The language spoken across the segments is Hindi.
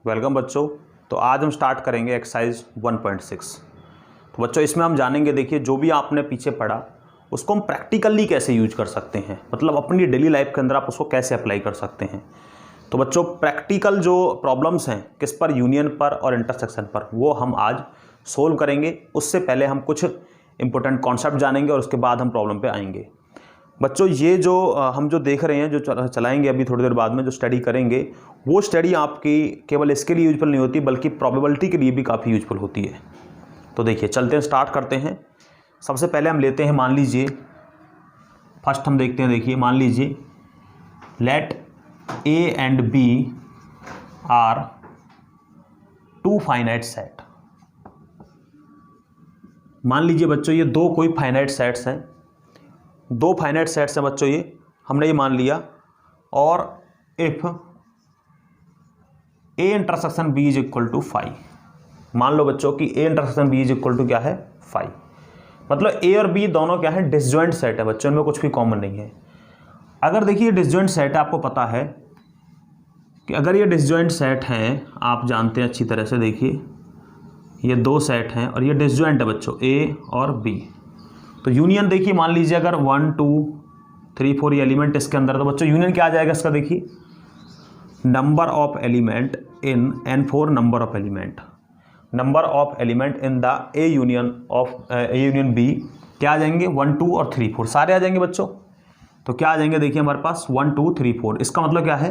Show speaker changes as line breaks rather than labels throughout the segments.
वेलकम बच्चों। तो आज हम स्टार्ट करेंगे एक्सरसाइज 1.6। तो बच्चों इसमें हम जानेंगे, देखिए जो भी आपने पीछे पढ़ा उसको हम प्रैक्टिकली कैसे यूज कर सकते हैं, मतलब अपनी डेली लाइफ के अंदर आप उसको कैसे अप्लाई कर सकते हैं। तो बच्चों प्रैक्टिकल जो प्रॉब्लम्स हैं किस पर, यूनियन पर और इंटरसेक्शन पर, वो हम आज सोल्व करेंगे। उससे पहले हम कुछ इंपॉर्टेंट कॉन्सेप्ट जानेंगे और उसके बाद हम प्रॉब्लम पे आएंगे। बच्चों ये जो हम जो देख रहे हैं, जो चलाएंगे अभी थोड़ी देर बाद में, जो स्टडी करेंगे, वो स्टडी आपकी केवल इसके लिए यूजफुल नहीं होती बल्कि प्रोबेबिलिटी के लिए भी काफ़ी यूजफुल होती है। तो देखिए चलते हैं, स्टार्ट करते हैं। सबसे पहले हम लेते हैं, मान लीजिए फर्स्ट हम देखते हैं, देखिए मान लीजिए let A and B are two finite set. मान लीजिए बच्चों ये दो कोई फाइनाइट सेट्स हैं, दो फाइनाइट सेट्स हैं बच्चों, ये हमने ये मान लिया। और if A intersection B is equal to 5, मान लो बच्चों कि A intersection B is equal to क्या है, 5। मतलब ए और बी दोनों क्या है, डिसजॉइंट सेट है बच्चों, इनमें कुछ भी कॉमन नहीं है। अगर देखिए डिसजॉइंट सेट है, आपको पता है कि अगर ये डिसजॉइंट सेट हैं, आप जानते हैं अच्छी तरह से, देखिए ये दो सेट हैं और ये डिसजॉइंट है बच्चों, ए और बी। तो यूनियन देखिए, मान लीजिए अगर 1 2 3 4 ये एलिमेंट इसके अंदर, तो बच्चों यूनियन क्या आ जाएगा इसका, देखिए number of element in N4 number of element, number of element in the A union B क्या आ जाएंगे, 1 2 और 3 4 सारे आ जाएंगे बच्चों। तो क्या आ जाएंगे, देखिए हमारे पास 1 2 3 4। इसका मतलब क्या है,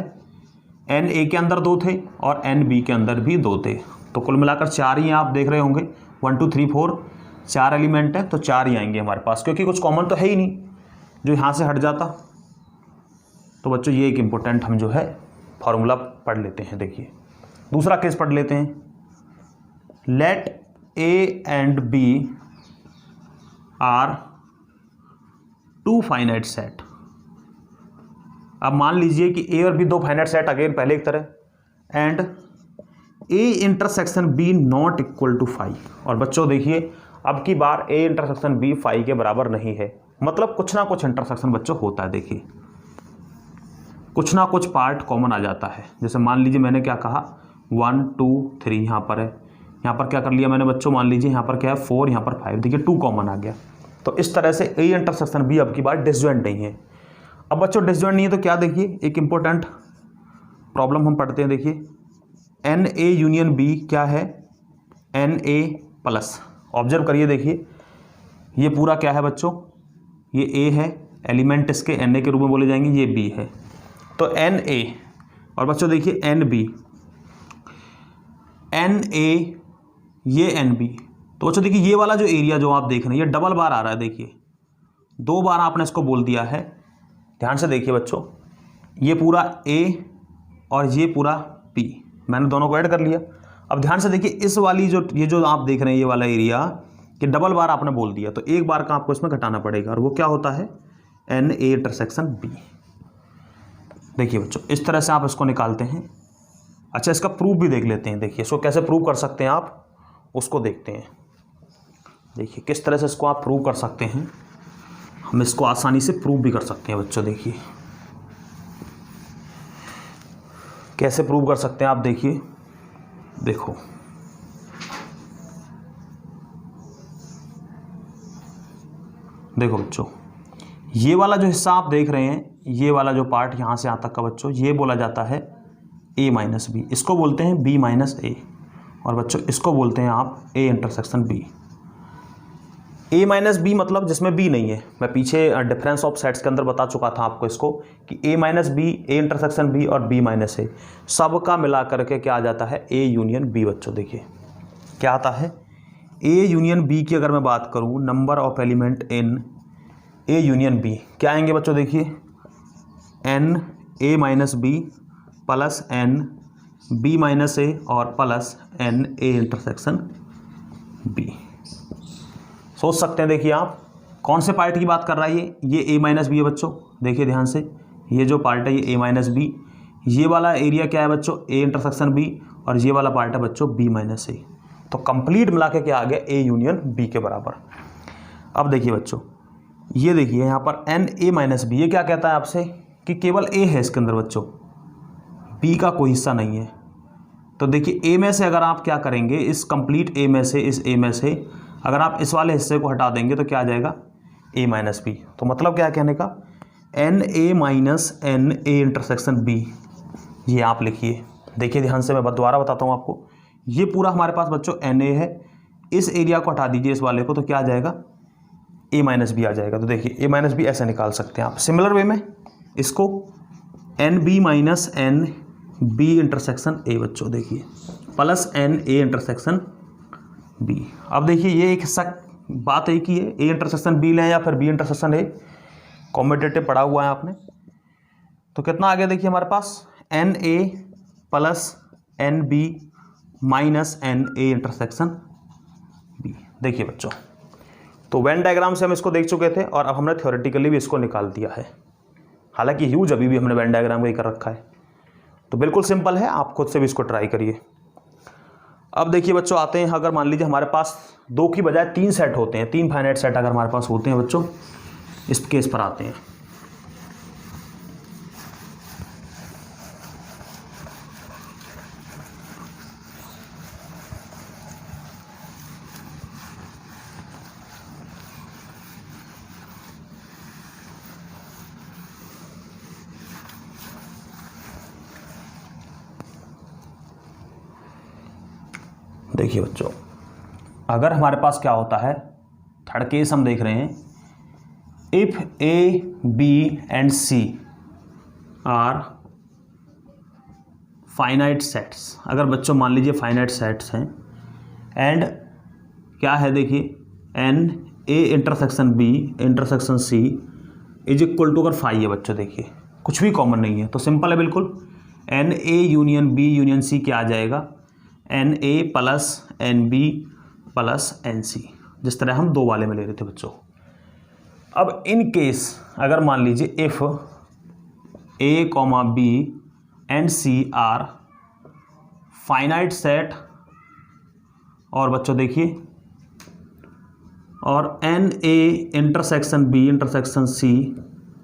एन ए के अंदर 2 थे और एन बी के अंदर भी 2 थे, तो कुल मिलाकर 4 ही आप देख रहे होंगे। 1 2 3 4 4 एलिमेंट है, तो 4 ही आएंगे हमारे पास, क्योंकि कुछ कॉमन तो है ही नहीं जो यहाँ से हट जाता। तो बच्चों ये एक इम्पोर्टेंट हम जो है फॉर्मूला पढ़ लेते हैं। देखिए दूसरा केस पढ़ लेते हैं, let A and B are two finite set. अब मान लीजिए कि ए और बी दो फाइनाइट सेट, अगेन पहले की तरह, and A intersection B not equal to 5। और बच्चों देखिए अब की बार ए इंटरसेक्शन बी 5 के बराबर नहीं है, मतलब कुछ ना कुछ इंटरसेक्शन बच्चों होता है। देखिए कुछ ना कुछ पार्ट कॉमन आ जाता है। जैसे मान लीजिए मैंने क्या कहा, 1 2 3 यहाँ पर है, यहाँ पर क्या कर लिया मैंने बच्चों, मान लीजिए यहाँ पर क्या है 4, यहाँ पर 5, देखिए 2 कॉमन आ गया। तो इस तरह से ए इंटरसेक्शन बी अब की बार डिसजॉइंट नहीं है। अब बच्चों डिसजॉइंट नहीं है तो क्या, देखिए एक इंपॉर्टेंट प्रॉब्लम हम पढ़ते हैं। देखिए एन ए यूनियन बी क्या है, एन ए प्लस। ऑब्जर्व करिए, देखिए ये पूरा क्या है बच्चों, ये ए है, एलिमेंट इसके एन ए के रूप में बोले जाएंगे, ये बी है, तो एन ए। और बच्चों देखिए एन बी, एन ए ये एन बी। तो बच्चों देखिए ये वाला जो एरिया जो आप देख रहे हैं, ये डबल बार आ रहा है, देखिए 2 बार आपने इसको बोल दिया है। ध्यान से देखिए बच्चों, ये पूरा ए और ये पूरा बी, मैंने दोनों को ऐड कर लिया। अब ध्यान से देखिए इस वाली ये जो आप देख रहे हैं, ये वाला एरिया, ये डबल बार आपने बोल दिया, तो एक बार का आपको इसमें घटाना पड़ेगा, और वो क्या होता है, एन ए इंटरसेक्शन बी। देखिए बच्चों इस तरह से आप इसको निकालते हैं। अच्छा इसका प्रूफ भी देख लेते हैं, देखिए इसको कैसे प्रूव कर सकते हैं आप, उसको देखते हैं। देखिए किस तरह से इसको आप प्रूव कर सकते हैं, हम इसको आसानी से प्रूव भी कर सकते हैं बच्चों। देखिए कैसे प्रूव कर सकते हैं आप, देखिए देखो देखो बच्चों, ये वाला जो हिस्सा आप देख रहे हैं, ये वाला जो पार्ट यहाँ से यहाँ तक का बच्चों, ये बोला जाता है a माइनस बी, इसको बोलते हैं b माइनस ए। और बच्चों इसको बोलते हैं आप a intersection b। a minus B मतलब जिसमें b नहीं है, मैं पीछे डिफरेंस ऑफ सेट्स के अंदर बता चुका था आपको इसको, कि a minus B, a intersection b और b माइनस ए, सब का मिला करके क्या आ जाता है, a यूनियन b। बच्चों देखिए क्या आता है, a यूनियन b की अगर मैं बात करूँ, number of element in a union b क्या आएंगे बच्चों, देखिए n a minus B plus n b minus A और plus n a intersection b। सोच सकते हैं, देखिए आप कौन से पार्ट की बात कर रहा है, ये a माइनस बी है बच्चों। देखिए ध्यान से, ये जो पार्ट है ये a माइनस बी, ये वाला एरिया क्या है बच्चों, a इंटरसेक्शन b, और ये वाला पार्ट है बच्चों b माइनस ए। तो कंप्लीट मिला के क्या आ गया, a यूनियन b के बराबर। अब देखिए बच्चों, ये देखिए यहाँ पर एन ए माइनस बी, ये क्या कहता है आपसे कि केवल ए है इसके अंदर बच्चों, बी का कोई हिस्सा नहीं है। तो देखिए ए में से अगर आप क्या करेंगे, इस कंप्लीट ए में से, इस ए में से अगर आप इस वाले हिस्से को हटा देंगे तो क्या आ जाएगा, ए माइनस बी। तो मतलब क्या कहने का, N A minus N A intersection B, ये आप लिखिए। देखिए ध्यान से, मैं दोबारा बताता हूँ आपको। ये पूरा हमारे पास बच्चों एन ए है, इस एरिया को हटा दीजिए इस वाले को, तो क्या आ जाएगा, ए माइनस बी आ जाएगा। तो देखिए ए माइनस बी ऐसे निकाल सकते हैं आप। सिमिलर वे में इसको N B minus N B intersection A बच्चों, देखिए plus N A intersection B. अब देखिए ये एक बात एक ही है, ए इंटरसेक्शन बी लें या फिर बी इंटरसेक्शन ए, कॉम्पिटेटिव पढ़ा हुआ है आपने। तो कितना आ गया देखिए हमारे पास, n A plus N B minus N A intersection B. देखिए बच्चों, तो वेन डायग्राम से हम इसको देख चुके थे और अब हमने थ्योरेटिकली भी इसको निकाल दिया है। हालांकि ह्यूज अभी भी हमने वेन डायग्राम का कर रखा है। तो बिल्कुल सिंपल है, आप खुद से भी इसको ट्राई करिए। अब देखिए बच्चों, आते हैं, अगर मान लीजिए हमारे पास 2 की बजाय 3 सेट होते हैं, 3 फाइनाइट सेट अगर हमारे पास होते हैं बच्चों, इस केस पर आते हैं। देखिए बच्चों, अगर हमारे पास क्या होता है, थर्ड केस हम देख रहे हैं, if A B and C are finite sets, अगर बच्चों मान लीजिए फाइनाइट सेट्स हैं, एंड क्या है देखिए, N A intersection B intersection C is equal to, अगर फाई है बच्चों, देखिए कुछ भी कॉमन नहीं है तो सिंपल है बिल्कुल, N A union B union C क्या आ जाएगा, N A plus N B plus N C, जिस तरह हम 2 वाले में ले रहे थे बच्चों। अब इन केस अगर मान लीजिए if A comma B and C are finite set, और बच्चों देखिए, और N A intersection B intersection C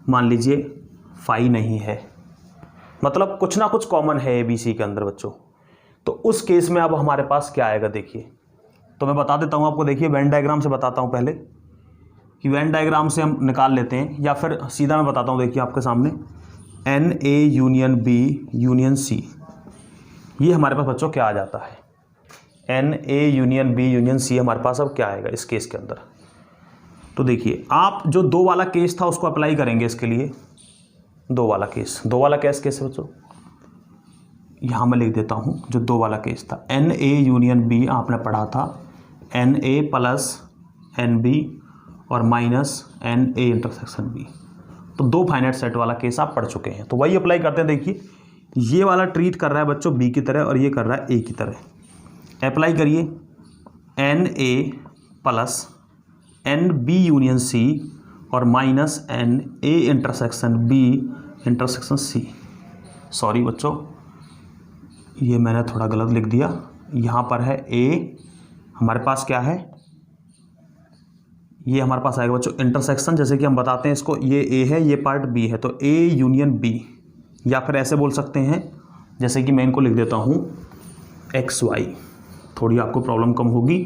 मान लीजिए फाई नहीं है, मतलब कुछ ना कुछ कॉमन है ए बी सी के अंदर बच्चों, तो उस केस में अब हमारे पास क्या आएगा देखिए। तो मैं बता देता हूँ आपको, देखिए वेन डायग्राम से बताता हूँ पहले, कि वेन डायग्राम से हम निकाल लेते हैं, या फिर सीधा मैं बताता हूँ, देखिए आपके सामने N A union B union C, ये हमारे पास बच्चों क्या आ जाता है, N A union B union C हमारे पास अब क्या आएगा इस केस के अंदर। तो देखिए आप जो 2 वाला केस था उसको अप्लाई करेंगे इसके लिए, 2 वाला केस, 2 वाला कैसे बच्चों, यहाँ मैं लिख देता हूँ, जो 2 वाला केस था, एन ए यूनियन बी आपने पढ़ा था, n A plus N B और minus N A intersection B, तो 2 फाइनाइट सेट वाला केस आप पढ़ चुके हैं। तो वही अप्लाई करते हैं। देखिए ये वाला ट्रीट कर रहा है बच्चों बी की तरह और ये कर रहा है ए की तरह। अप्लाई करिए, n A plus N B union C और minus N A intersection B intersection C. Sorry बच्चों, ये मैंने थोड़ा गलत लिख दिया, यहाँ पर है ए, हमारे पास क्या है, ये हमारे पास आएगा बच्चों इंटरसेक्शन, जैसे कि हम बताते हैं इसको, ये ए है, ये पार्ट बी है, तो ए यूनियन बी, या फिर ऐसे बोल सकते हैं, जैसे कि मैं इनको लिख देता हूँ एक्स वाई, थोड़ी आपको प्रॉब्लम कम होगी।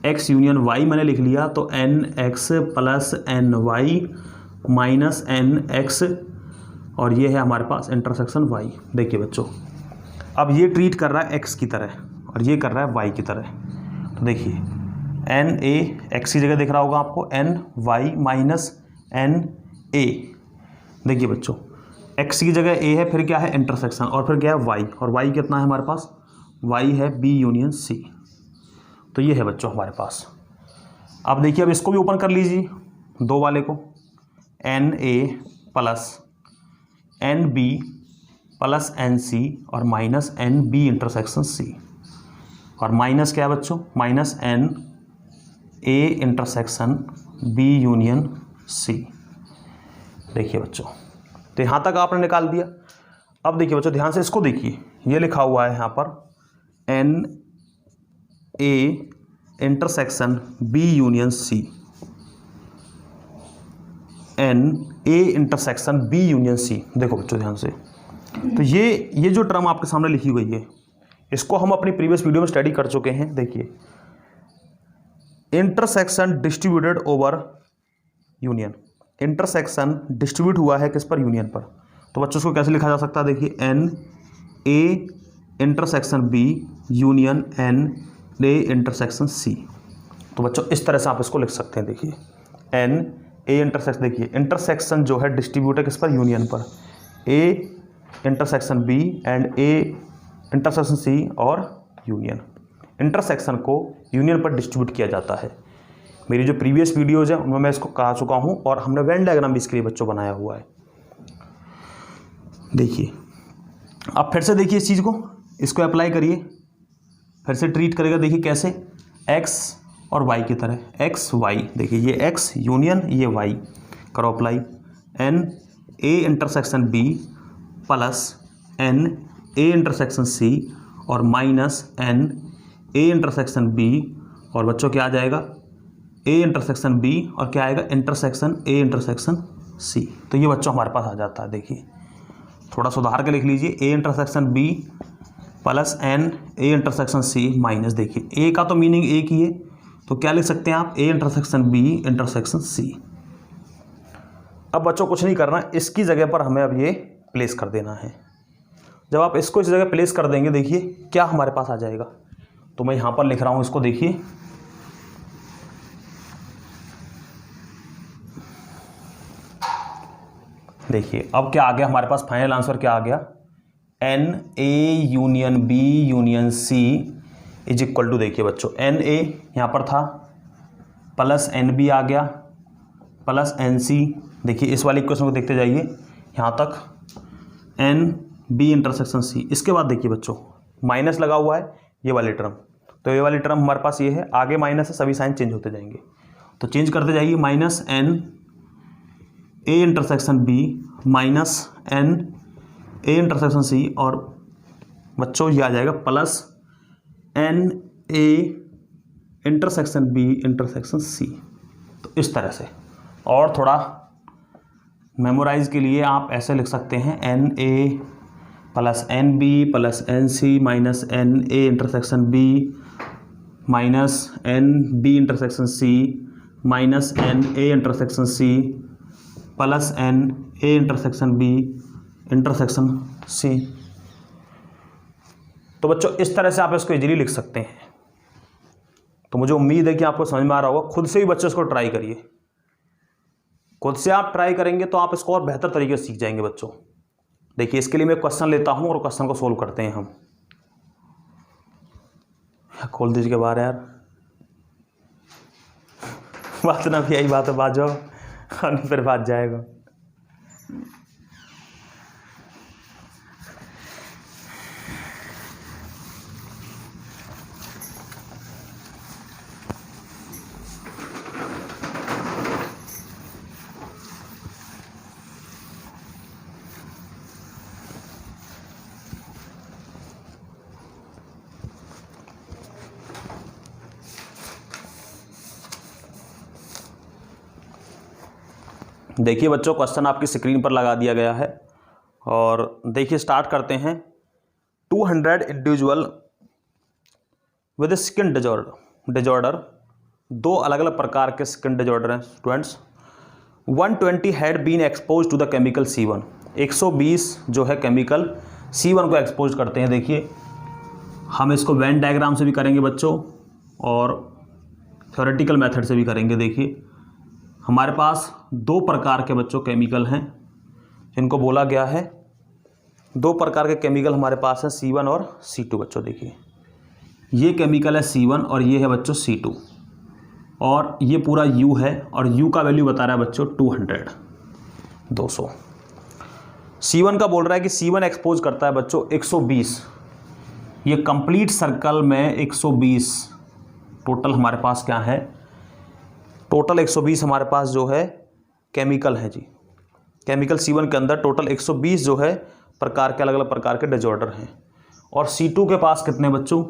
एक्स यूनियन वाई मैंने लिख लिया, तो N X plus N Y minus N X, और ये है हमारे पास इंटरसेक्शन वाई। देखिए बच्चों, अब ये ट्रीट कर रहा है एक्स की तरह और ये कर रहा है वाई की तरह। तो देखिए एन ए एक्स की जगह दिख रहा होगा आपको, N Y minus N A. देखिए बच्चों, एक्स की जगह ए है, फिर क्या है इंटरसेक्शन, और फिर क्या है वाई, और वाई कितना है हमारे पास, वाई है बी यूनियन सी। तो ये है बच्चों हमारे पास। अब देखिए, अब इसको भी ओपन कर लीजिए 2 वाले को, n A plus N B plus N C और minus N B intersection C, और माइनस क्या है बच्चों, minus N A intersection B union C. देखिए बच्चों, तो यहाँ तक आपने निकाल दिया। अब देखिए बच्चों, ध्यान से इसको देखिए, ये लिखा हुआ है यहाँ पर N A intersection B union C, N A intersection B union C. देखो बच्चों ध्यान से, तो ये जो टर्म आपके सामने लिखी गई है, इसको हम अपनी प्रीवियस वीडियो में स्टडी कर चुके हैं। देखिए, intersection distributed over union, intersection distribute हुआ है किस पर, यूनियन पर। तो बच्चों इसको कैसे लिखा जा सकता है, देखिए N A intersection B union N A intersection C. तो बच्चों इस तरह से आप इसको लिख सकते हैं। देखिए एन ए इंटरसेक्शन, देखिए इंटरसेक्शन जो है डिस्ट्रीब्यूट है किस पर, यूनियन पर, A intersection B and A intersection C और यूनियन। इंटरसेक्शन को यूनियन पर डिस्ट्रीब्यूट किया जाता है। मेरी जो प्रीवियस वीडियोज़ हैं उनमें मैं इसको कहा चुका हूँ और हमने वेन डायग्राम भी इसके लिए बच्चों बनाया हुआ है। देखिए अब फिर से देखिए इस चीज़ को, इसको अप्लाई करिए, फिर से ट्रीट करेगा। देखिए कैसे, x और y की तरह, x y, देखिए ये x यूनियन ये y, करो apply. n a intersection b plus n a intersection c और minus n a intersection b, और बच्चों क्या आ जाएगा, a इंटरसेक्शन b और क्या आएगा, इंटरसेक्शन a इंटरसेक्शन c। तो ये बच्चों हमारे पास आ जाता है। देखिए थोड़ा सुधार के लिख लीजिए, a intersection b plus n a intersection c minus, देखिए a का तो मीनिंग एक ही है, तो क्या लिख सकते हैं आप, a intersection b intersection c। अब बच्चों कुछ नहीं करना, इसकी जगह पर हमें अब ये प्लेस कर देना है। जब आप इसको इस जगह प्लेस कर देंगे, देखिए क्या हमारे पास आ जाएगा। तो मैं यहाँ पर लिख रहा हूँ इसको, देखिए देखिए अब क्या आ गया हमारे पास, फाइनल आंसर क्या आ गया, N A union B union C is equal to, देखिए बच्चों एन ए यहाँ पर था प्लस एन बी आ गया प्लस एन सी। देखिए इस वाले इक्वेशन को देखते जाइए यहाँ तक, एन बी इंटरसेक्शन सी। इसके बाद देखिए बच्चों माइनस लगा हुआ है ये वाली टर्म, तो ये वाली टर्म हमारे पास ये है, आगे माइनस है, सभी साइन चेंज होते जाएंगे, तो चेंज करते जाइए। Minus N A intersection B minus N A intersection C, और बच्चों ये आ जाएगा plus N A intersection B intersection C. तो इस तरह से, और थोड़ा मेमोराइज के लिए आप ऐसे लिख सकते हैं, N A plus N B plus N C minus N A intersection B minus N B intersection C minus N A intersection C plus N A intersection B intersection C. तो बच्चों इस तरह से आप इसको इजीली लिख सकते हैं। तो मुझे उम्मीद है कि आपको समझ में आ रहा होगा। खुद से भी बच्चों इसको ट्राई करिए, खुद से आप ट्राई करेंगे तो आप इसको और बेहतर तरीके से सीख जाएंगे बच्चों। देखिए इसके लिए मैं क्वेश्चन लेता हूं और क्वेश्चन को सोल्व करते हैं हम। खोल दीजिए के बाहर यार, बात ना भी यही बात है, बात जाओ फिर बात जाएगा। देखिए बच्चों क्वेश्चन आपकी स्क्रीन पर लगा दिया गया है, और देखिए स्टार्ट करते हैं। 200 इंडिविजुअल विद स्किन डिजॉर्डर, दो अलग अलग प्रकार के स्किन डिजॉर्डर हैं students. 120 had been exposed to the chemical C1, 120 जो है केमिकल C1 को एक्सपोज करते हैं। देखिए हम इसको वेन डायग्राम से भी करेंगे बच्चों और थ्योरेटिकल मेथड से भी करेंगे। देखिए हमारे पास दो प्रकार के बच्चों केमिकल हैं जिनको बोला गया है, दो प्रकार के केमिकल हमारे पास है C1 और C2 बच्चों। देखिए ये केमिकल है C1 और ये है बच्चों C2, और ये पूरा U है और U का वैल्यू बता रहा है बच्चों 200। C1 का बोल रहा है कि C1 एक्सपोज करता है बच्चों 120, ये कंप्लीट सर्कल में 120 टोटल हमारे पास क्या है, टोटल 120 हमारे पास जो है केमिकल है जी। केमिकल C1 के अंदर टोटल 120 जो है प्रकार के अलग अलग प्रकार के डिजॉर्डर हैं। और C2 के पास कितने बच्चों,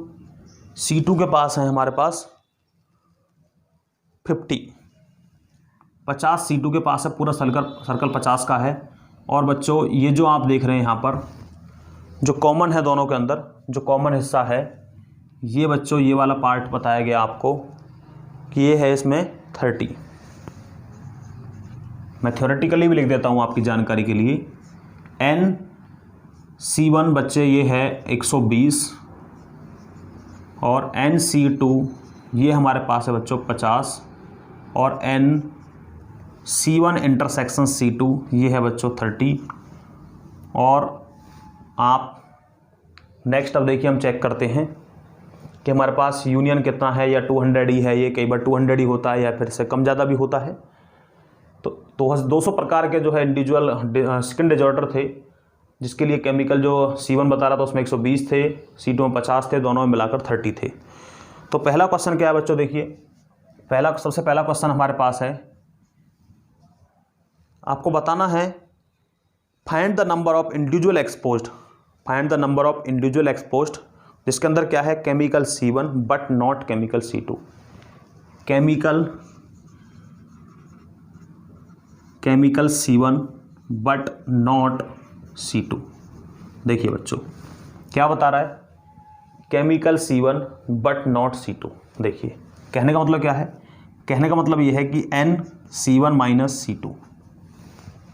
C2 के पास है हमारे पास 50 C2 के पास है, पूरा सर्कल 50 का है। और बच्चों ये जो आप देख रहे हैं यहाँ पर जो कॉमन है दोनों के अंदर जो कॉमन हिस्सा है ये बच्चों, ये वाला पार्ट बताया गया आपको कि ये है इसमें 30। मैं थ्योरेटिकली भी लिख देता हूँ आपकी जानकारी के लिए। NC1 बच्चे ये है 120 और NC2 ये हमारे पास है बच्चों 50 और NC1 इंटरसेक्शन C2 ये है बच्चों 30। और आप नेक्स्ट अब देखिए हम चेक करते हैं कि हमारे पास यूनियन कितना है, या 200 ही है, ये कई बार 200 ही होता है या फिर से कम ज़्यादा भी होता है। तो 200 प्रकार के जो है इंडिविजुअल सेकंड डिसऑर्डर थे, जिसके लिए केमिकल जो C1 बता रहा था उसमें 120 थे, C2 में 50 थे, दोनों में मिलाकर 30 थे। तो पहला क्वेश्चन क्या है बच्चों, देखिए सबसे पहला क्वेश्चन हमारे पास है, आपको बताना है find the number of individual exposed, find the number of individual exposed, जिसके अंदर क्या है chemical C1 but not chemical C2, chemical C1 but not C2। देखिए बच्चों क्या बता रहा है, chemical C1 but not C2। देखिए कहने का मतलब क्या है, कहने का मतलब ये है कि NC1 माइनस C2,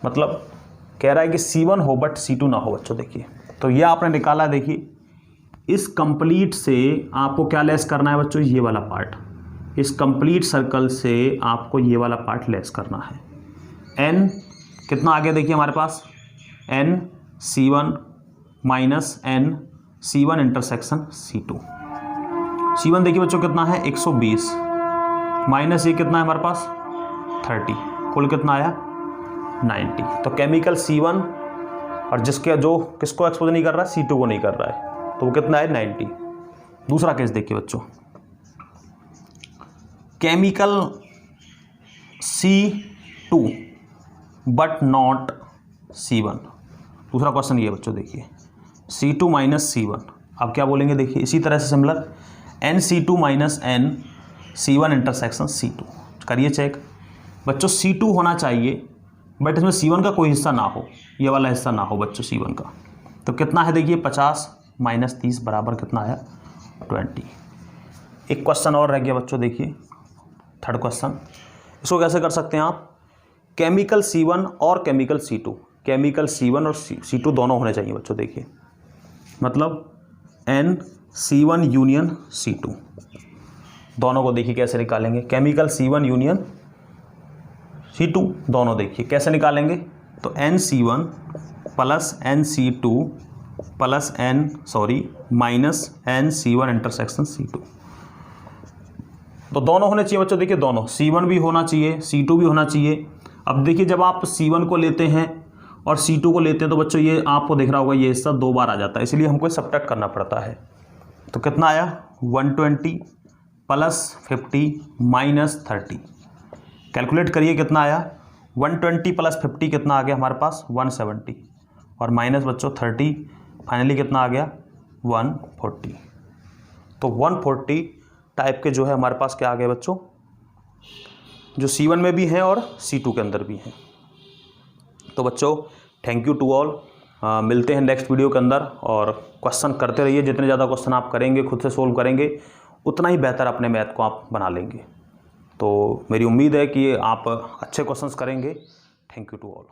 मतलब कह रहा है कि C1 हो बट C2 ना हो बच्चों। देखिए तो ये आपने निकाला, देखिए इस कंप्लीट से आपको क्या लेस करना है बच्चों, ये वाला पार्ट, इस कंप्लीट सर्कल से आपको ये वाला पार्ट लेस करना है। n कितना आ गया, देखिए हमारे पास NC1 minus NC1 intersection C2। C1 देखिए बच्चों कितना है 120 माइनस ये कितना है हमारे पास 30, कुल कितना आया 90। तो केमिकल C1 और जिसके जो किसको एक्सपोज नहीं कर रहा है, C2 को नहीं कर रहा है, तो वो कितना है 90। दूसरा केस देखिए बच्चों, chemical C2 but not C1। दूसरा क्वेश्चन ये बच्चों, देखिए C2 माइनस C1, अब क्या बोलेंगे, देखिए इसी तरह से similar NC2 minus NC1 intersection C2। करिए चेक बच्चों, C2 होना चाहिए बट इसमें C1 का कोई हिस्सा ना हो, ये वाला हिस्सा ना हो बच्चों C1 का। तो कितना है देखिए 50 माइनस 30 बराबर कितना आया 20। एक क्वेश्चन और रह गया बच्चों, देखिए थर्ड क्वेश्चन, इसको कैसे कर सकते हैं आप, केमिकल C1 और केमिकल C2, केमिकल C1 और C2 दोनों होने चाहिए बच्चों। देखिए मतलब NC1 यूनियन C2, दोनों को देखिए कैसे निकालेंगे, केमिकल C1 यूनियन C2 दोनों देखिए कैसे निकालेंगे। तो NC1 plus NC2 plus minus NC1 intersection C2, तो दोनों होने चाहिए बच्चों। देखिए दोनों C1 भी होना चाहिए, C2 भी होना चाहिए। अब देखिए जब आप C1 को लेते हैं और C2 को लेते हैं तो बच्चों ये आपको दिख रहा होगा ये हिस्सा 2 बार आ जाता है, इसलिए हमको सब्ट्रैक्ट करना पड़ता है। तो कितना आया 120 प्लस 50 माइनस 30, कैलकुलेट करिए कितना आया 120 प्लस 50 कितना आ गया हमारे पास 170 और माइनस बच्चों 30, फाइनली कितना आ गया 140। तो 140 टाइप के जो है हमारे पास क्या आ गए बच्चों, जो C1 में भी हैं और C2 के अंदर भी हैं। तो बच्चों थैंक यू टू ऑल, मिलते हैं नेक्स्ट वीडियो के अंदर, और क्वेश्चन करते रहिए। जितने ज़्यादा क्वेश्चन आप करेंगे, खुद से सोल्व करेंगे, उतना ही बेहतर अपने मैथ को आप बना लेंगे। तो मेरी उम्मीद है कि आप अच्छे क्वेश्चंस करेंगे। Thank you to all.